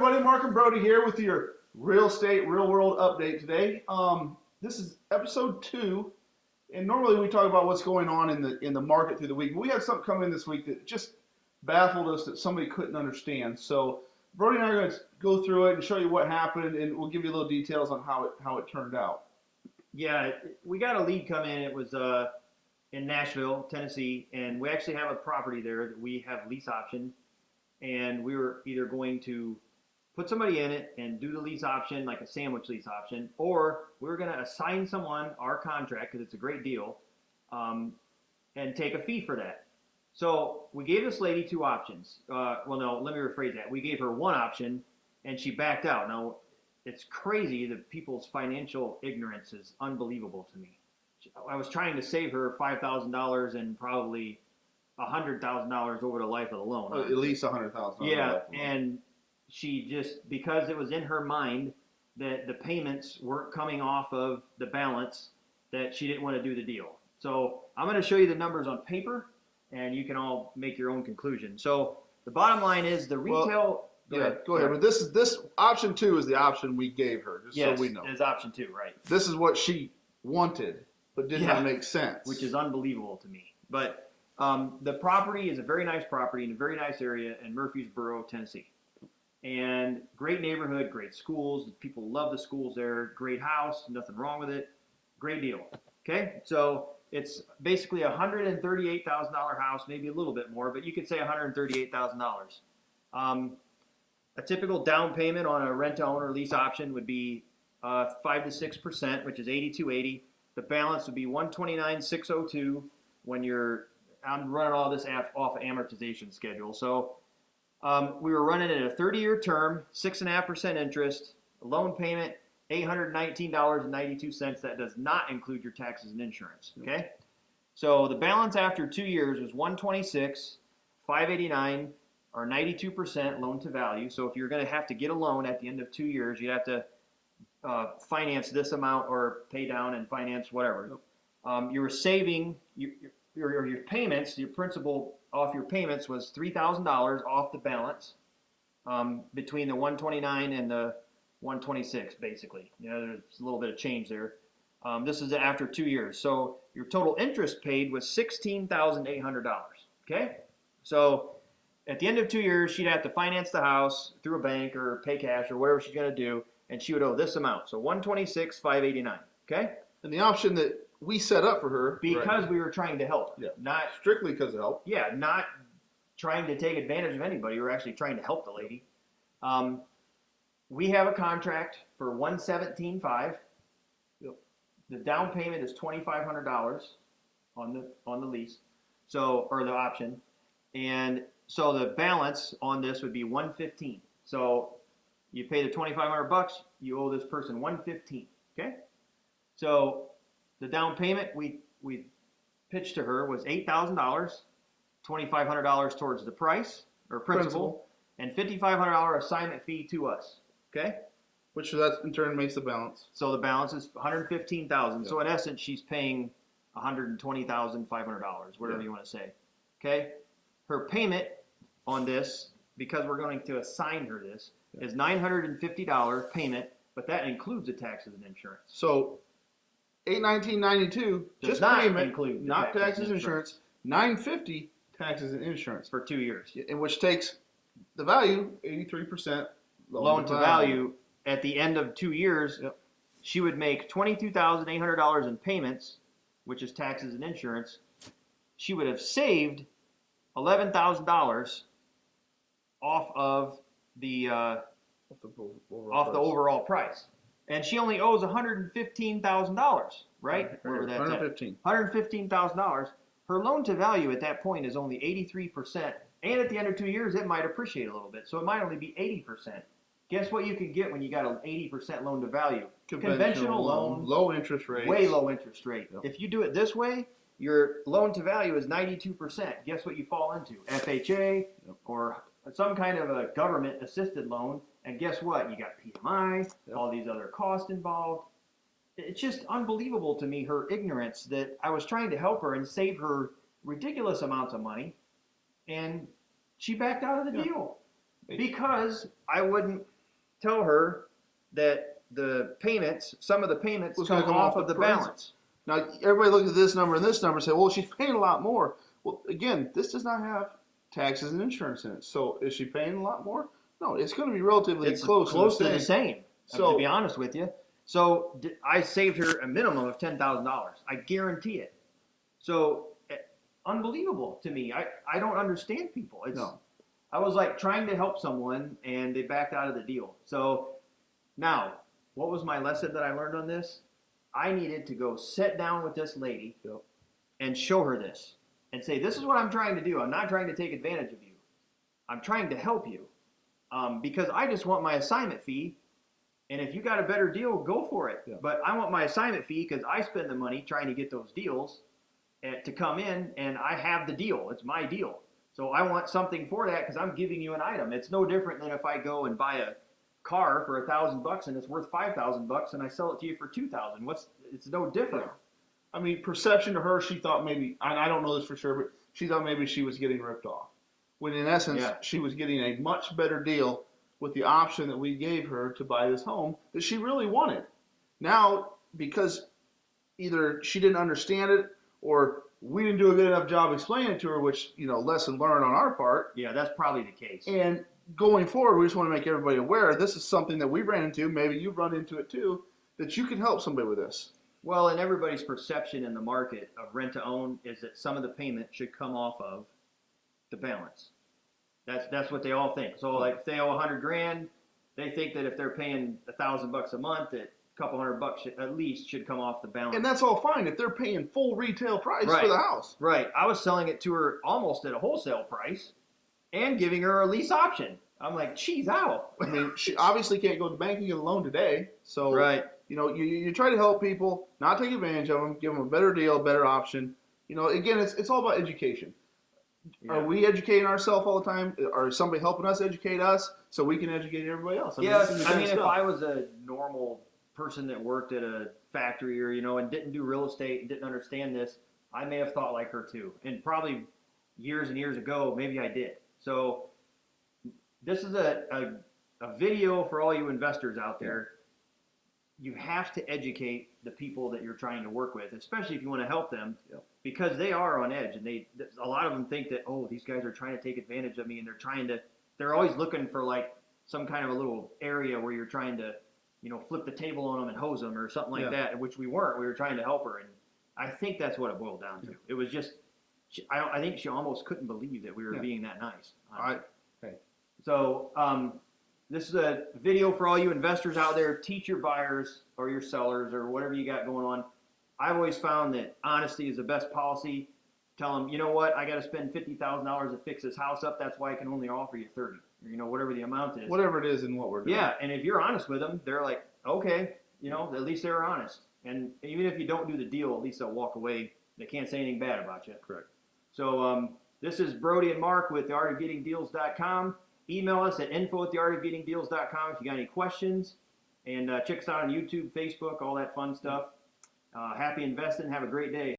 everybody, Mark and Brody here with your real estate, real world update today. This is episode 2, and normally we talk about what's going on in the market through the week. But we had something come in this week that just baffled us that somebody couldn't understand. So Brody and I are going to go through it and show you what happened, and we'll give you little details on how it turned out. Yeah, we got a lead come in. It was in Nashville, Tennessee, and we actually have a property there that we have lease option, and we were either going to put somebody in it and do the lease option, like a sandwich lease option, or we were going to assign someone our contract because it's a great deal, and take a fee for that. So we gave this lady 2 options. Well, no, let me rephrase that. We gave her 1 option, and she backed out. Now, it's crazy that people's financial ignorance is unbelievable to me. I was trying to save her $5,000 and probably $100,000 over the life of the loan. At least $100,000. Yeah, and she just, because it was in her mind that the payments weren't coming off of the balance, that she didn't want to do the deal. So I'm going to show you the numbers on paper, and you can all make your own conclusion. So the bottom line is the retail. Go ahead. But this option 2 is the option we gave her, just so we know. Yes, it is option 2, right? This is what she wanted, but did not make sense. Which is unbelievable to me. But the property is a very nice property in a very nice area in Murfreesboro, Tennessee. And great neighborhood, great schools. People love the schools there. Great house, nothing wrong with it. Great deal. Okay, so it's basically a $138,000 house, maybe a little bit more, but you could say $138,000. A typical down payment on a rent-to-own or lease option would be 5 to 6%, which is $82.80. The balance would be $129,602 when I'm running all this off amortization schedule. So we were running it at a 30-year term, 6.5% interest, a loan payment, $819.92. That does not include your taxes and insurance. Okay, so the balance after 2 years was $126,589. Or 92% loan to value. So if you're going to have to get a loan at the end of 2 years, you have to finance this amount or pay down and finance whatever. You were saving your payments, your principal off your payments was $3,000 off the balance between the 129 and the 126, basically. You know, there's a little bit of change there. This is after 2 years. So your total interest paid was $16,800. Okay, so at the end of 2 years, she'd have to finance the house through a bank or pay cash or whatever she's going to do, and she would owe this amount. So $126,589. Okay? And the option that we set up for her, because we were trying to help. Yeah. Not strictly because of help. Yeah, not trying to take advantage of anybody. We were actually trying to help the lady. We have a contract for $117,500. Yep. The down payment is $2,500 on the lease, or the option, and so the balance on this would be $115,000. So you pay the $2,500, you owe this person $115,000. Okay. So the down payment we pitched to her was $8,000, $2,500 towards the price or principal, and $5,500 assignment fee to us. Okay. Which that in turn makes the balance. So the balance is $115,000. Yep. So in essence, she's paying $120,500, whatever you want to say. Okay. Her payment on this, because we're going to assign her this, is $950 payment, but that includes the taxes and insurance. So $819.92 just payment, include not taxes and insurance. $950 taxes and insurance for 2 years, in which takes the value 83% loan to value. At the end of 2 years, she would make $22,800 in payments, which is taxes and insurance. She would have saved $11,000 off of the overall price, and she only owes $115,000, right? Wherever that's $115,000. Her loan to value at that point is only 83%, and at the end of 2 years, it might appreciate a little bit, so it might only be 80%. Guess what you can get when you got an 80% loan to value? Conventional loan, low interest rate, way low interest rate. Yep. If you do it this way, your loan to value is 92%. Guess what you fall into? FHA or some kind of a government assisted loan. And guess what? You got PMI, all these other costs involved. It's just unbelievable to me, her ignorance, that I was trying to help her and save her ridiculous amounts of money, and she backed out of the deal because I wouldn't tell her that the payments, some of the payments Was come gonna come off off of the the price. balance. Now, everybody looks at this number and this number and say, well, she's paying a lot more. Well, again, this does not have taxes and insurance in it. So is she paying a lot more? No, it's going to be relatively It's close to the same, So- to be honest with you. So I saved her a minimum of $10,000. I guarantee it. So unbelievable to me. I don't understand people. No. I was like trying to help someone and they backed out of the deal. So now, what was my lesson that I learned on this? I needed to go sit down with this lady Yep. and show her this and say, this is what I'm trying to do. I'm not trying to take advantage of you. I'm trying to help you because I just want my assignment fee. And if you got a better deal, go for it. Yeah. But I want my assignment fee because I spend the money trying to get those deals to come in, and I have the deal. It's my deal. So I want something for that because I'm giving you an item. It's no different than if I go and buy a car for $1,000 and it's worth $5,000 and I sell it to you for $2,000. It's no different. I mean, perception to her, she thought maybe, I don't know this for sure, but she thought maybe she was getting ripped off. When in essence, Yeah. she was getting a much better deal with the option that we gave her to buy this home that she really wanted. Now, because either she didn't understand it or we didn't do a good enough job explaining it to her, which, lesson learned on our part. Yeah, that's probably the case. And going forward, we just want to make everybody aware this is something that we ran into. Maybe you've run into it too, that you can help somebody with this. Well, and everybody's perception in the market of rent to own is that some of the payment should come off of the balance. That's what they all think. So like if they owe $100,000, they think that if they're paying $1,000 a month, that a couple $100 at least should come off the balance. And that's all fine if they're paying full retail price Right. for the house. Right. I was selling it to her almost at a wholesale price and giving her a lease option. I'm like, geez, ow. I mean, she obviously can't go to the bank and get a loan today. So, Right. You try to help people, not take advantage of them, give them a better deal, better option. Again, it's all about education. Yeah. Are we educating ourselves all the time? Or is somebody helping us educate us so we can educate everybody else? Yeah, this is the I kind mean, of if stuff. I was a normal person that worked at a factory or, and didn't do real estate and didn't understand this, I may have thought like her too. And probably years and years ago, maybe I did. So this is a video for all you investors out there. You have to educate the people that you're trying to work with, especially if you want to help them, because they are on edge, and a lot of them think that, oh, these guys are trying to take advantage of me, and they're always looking for like some kind of a little area where you're trying to, flip the table on them and hose them or something like that, which we weren't. We were trying to help her, and I think that's what it boiled down to. It was just, I think she almost couldn't believe that we were being that nice. So this is a video for all you investors out there. Teach your buyers or your sellers or whatever you got going on. I've always found that honesty is the best policy. Tell them, you know what, I got to spend $50,000 to fix this house up. That's why I can only offer you 30, or whatever the amount is. Whatever it is and what we're doing. Yeah, and if you're honest with them, they're like, okay, at least they were honest. And even if you don't do the deal, at least they'll walk away. They can't say anything bad about you. Correct. So this is Brody and Mark with theartofgettingdeals.com. Email us at info@theartofgettingdeals.com if you got any questions. And check us out on YouTube, Facebook, all that fun stuff. Happy investing. Have a great day.